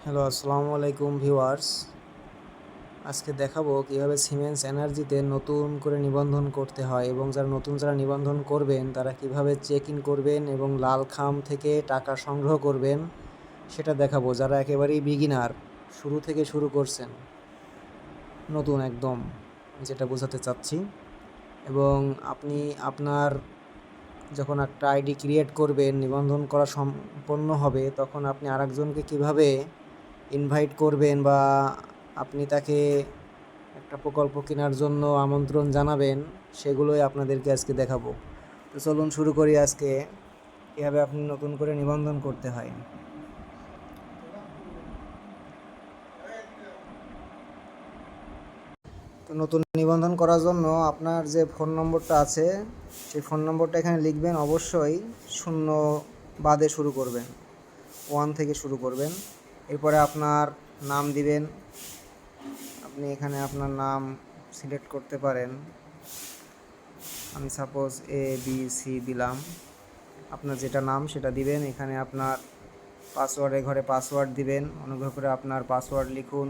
Hello, আসসালামু আলাইকুম viewers. আজকে দেখাবো কিভাবে সিমেন্স এনার্জিতে নতুন করে নিবন্ধন করতে হয় এবং যারা নিবন্ধন করবেন তারা কিভাবে চেক ইন করবেন এবং লাল খাম থেকে টাকা সংগ্রহ করবেন সেটা দেখাবো। যারা একেবারেই বিগিনার, শুরু থেকে শুরু করছেন, নতুন একদম, যেটা বোঝাতে চাচ্ছি। এবং আপনি আপনার যখন একটা আইডি ক্রিয়েট করবেন, নিবন্ধন করা সম্পন্ন হবে, তখন আপনি আরেকজনকে কিভাবে ইনভাইট করবেন বা আপনি তাকে একটা প্রকল্প কেনার জন্য আমন্ত্রণ জানাবেন, সেগুলোই আপনাদেরকে আজকে দেখাবো। তো চলুন শুরু করি আজকে কীভাবে আপনি নতুন করে নিবন্ধন করতে হয়। তো নতুন নিবন্ধন করার জন্য আপনার যে ফোন নম্বরটা আছে সেই ফোন নম্বরটা এখানে লিখবেন। অবশ্যই শূন্য বাদে শুরু করবেন, 1 থেকে শুরু করবেন। এরপরে আপনার নাম দিবেন। আপনি এখানে আপনার নাম সিলেক্ট করতে পারেন। আমি সাপোজ ABC দিলাম। আপনার যেটা নাম সেটা দিবেন। এখানে আপনার পাসওয়ার্ডের ঘরে পাসওয়ার্ড দিবেন। অনুগ্রহ করে আপনার পাসওয়ার্ড লিখুন।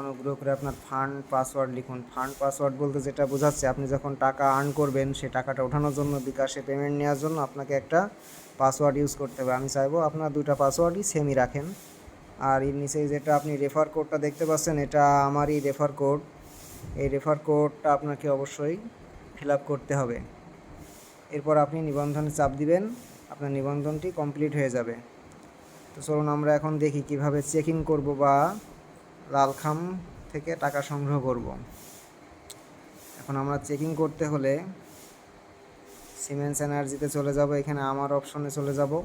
অনুগ্রহ করে আপনার ফান্ড পাসওয়ার্ড লিখুন। ফান্ড পাসওয়ার্ড বলতে যেটা বোঝাচ্ছে, আপনি যখন টাকা আর্ন করবেন, সে টাকাটা ওঠানোর জন্য, বিকাশে পেমেন্ট নেওয়ার জন্য আপনাকে একটা পাসওয়ার্ড ইউজ করতে হবে। আমি চাইবো আপনার দুইটা পাসওয়ার্ডই সেমই রাখেন। আর এর নিচে যেটা আপনি রেফার কোডটা দেখতে পাচ্ছেন, এটা আমারই রেফার কোড। এই রেফার কোডটা আপনাকে অবশ্যই ফিল আপ করতে হবে। এরপর আপনি নিবন্ধনে চাপ দিবেন, আপনার নিবন্ধনটি কমপ্লিট হয়ে যাবে। তো চলুন আমরা এখন দেখি কিভাবে চেক ইন করবো বা লালখাম থেকে টাকা সংগ্রহ করব। এখন আমরা চেকিং করতে হলে সিমেন্স এনার্জিতে চলে যাব। এখানে আমার অপশনে চলে যাব।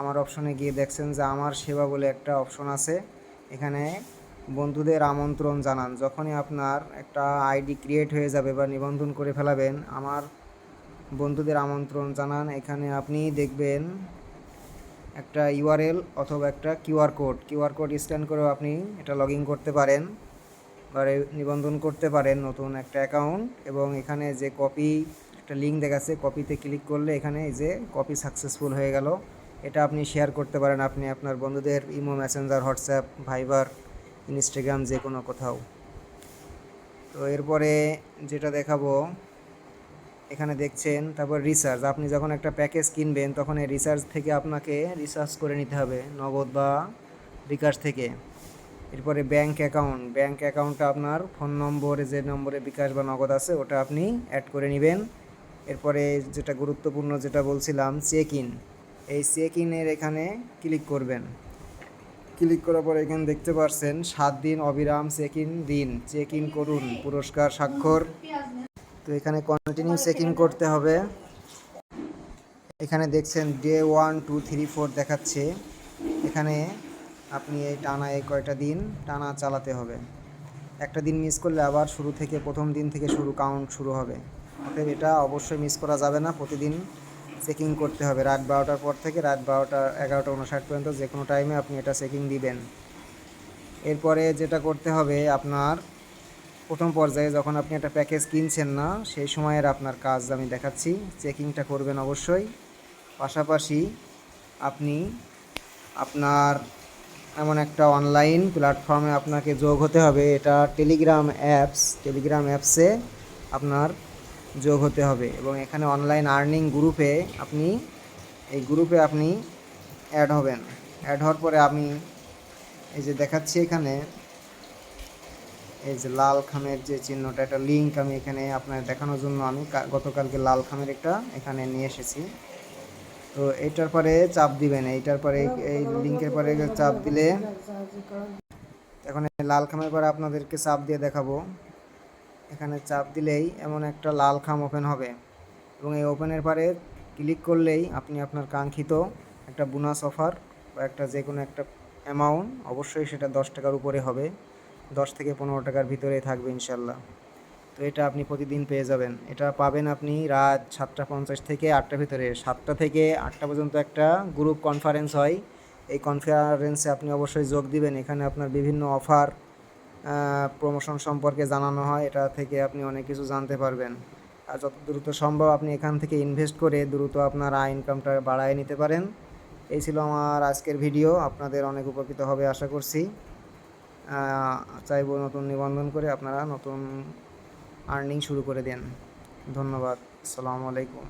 আমার অপশনে গিয়ে দেখছেন যে আমার সেবা বলে একটা অপশন আছে। এখানে বন্ধুদের আমন্ত্রণ জানান। যখনই আপনার একটা আইডি ক্রিয়েট হয়ে যাবে বা নিবন্ধন করে ফেলাবেন, আমার বন্ধুদের আমন্ত্রণ জানান, এখানে আপনি দেখবেন একটা ইউআরএল অথবা একটা কিউআর কোড স্ক্যান করেও আপনি এটা লগ ইন করতে পারেন বা নিবন্ধন করতে পারেন নতুন একটা অ্যাকাউন্ট। এবং এখানে যে কপি একটা লিঙ্ক দেখাচ্ছে, কপিতে ক্লিক করলে এখানে এই যে কপি সাকসেসফুল হয়ে গেল। এটা আপনি শেয়ার করতে পারেন আপনি আপনার বন্ধুদের ইমো, মেসেঞ্জার, হোয়াটসঅ্যাপ, ভাইবার, ইনস্টাগ্রাম, যে কোনো কোথাও। তো এরপরে যেটা দেখাবো, এখানে দেখছেন তারপর রিচার্জ। আপনি যখন একটা প্যাকেজ কিনবেন তখন এই রিচার্জ থেকে আপনাকে রিচার্জ করে নিতে হবে, নগদ বা বিকাশ থেকে। এরপরে ব্যাংক অ্যাকাউন্টটা আপনার ফোন নম্বরে, যে নম্বরে বিকাশ বা নগদ আছে, ওটা আপনি অ্যাড করে নেবেন। এরপরে যেটা গুরুত্বপূর্ণ, যেটা বলছিলাম, চেক ইন। এই চেক ইনের এখানে ক্লিক করবেন। ক্লিক করার পর এখানে দেখতে পাচ্ছেন 7 দিন অবিরাম চেক ইন দিন, চেক ইন করুন, পুরস্কার স্বাক্ষর। তো এখানে কন্টিনিউ চেক ইন করতে হবে। এখানে দেখছেন ডে 1, 2, 3, 4 দেখাচ্ছে। এখানে আপনি এই টানা কয়টা দিন টানা চালাতে হবে। একটা দিন মিস করলে আবার শুরু থেকে, প্রথম দিন থেকে কাউন্ট শুরু হবে। অতএব এটা অবশ্যই মিস করা যাবে না, প্রতিদিন চেকিং করতে হবে। রাত 12টার পর থেকে রাত 11:59 পর্যন্ত যে কোনো টাইমে আপনি এটা চেকিং দিবেন। এরপরে যেটা করতে হবে, আপনার প্রথম পর্যায়ে যখন আপনি একটা প্যাকেজ কিনছেন না, সেই সময়ের আপনার কাজ আমি দেখাচ্ছি। চেকিংটা করবেন অবশ্যই। পাশাপাশি আপনি আপনার এমন একটা অনলাইন প্ল্যাটফর্মে আপনাকে যোগ হতে হবে। এটা টেলিগ্রাম অ্যাপসে আপনার যোগ হতে হবে। এবং এখানে অনলাইন আর্নিং গ্রুপে আপনি অ্যাড হবেন। অ্যাড হওয়ার পরে আমি এই যে দেখাচ্ছি, এখানে এই যে লাল খামের যে চিহ্নটা, একটা লিঙ্ক আমি এখানে আপনার দেখানোর জন্য আমি গতকালকে লাল খামের একটা এখানে নিয়ে এসেছি। তো এইটার পরে চাপ দিবেন। এইটার পরে এই লিঙ্কের পরে চাপ দিলে, এখন এই লাল খামের পরে আপনাদেরকে চাপ দিয়ে দেখাবো। এখানে চাপ দিলেই এমন একটা লাল খাম ওপেন হবে এবং এই ওপেনের পরে ক্লিক করলেই আপনি আপনার কাঙ্ক্ষিত একটা বোনাস অফার বা একটা যে কোনো একটা অ্যামাউন্ট, অবশ্যই সেটা 10 টাকার উপরে হবে, 10 থেকে 15 টাকার ভিতরে থাকবে ইনশাল্লাহ। তো এটা আপনি প্রতিদিন পেয়ে যাবেন। এটা পাবেন আপনি রাত 7:50 থেকে 8টার ভিতরে। 7টা থেকে 8টা পর্যন্ত একটা গ্রুপ কনফারেন্স হয়। এই কনফারেন্সে আপনি অবশ্যই যোগ দিবেন। এখানে আপনার বিভিন্ন অফার, প্রমোশন সম্পর্কে জানানো হয়। এটা থেকে আপনি অনেক কিছু জানতে পারবেন। আর যত দ্রুত সম্ভব আপনি এখান থেকে ইনভেস্ট করে দ্রুত আপনার ইনকামটা বাড়ায় নিতে পারেন এই ছিল আমার আজকের ভিডিও। আপনাদের অনেক উপকৃত হবে আশা করছি। চাইবো নতুন নিবন্ধন করে আপনারা নতুন আর্নিং শুরু করে দেন। ধন্যবাদ। আসসালামু আলাইকুম।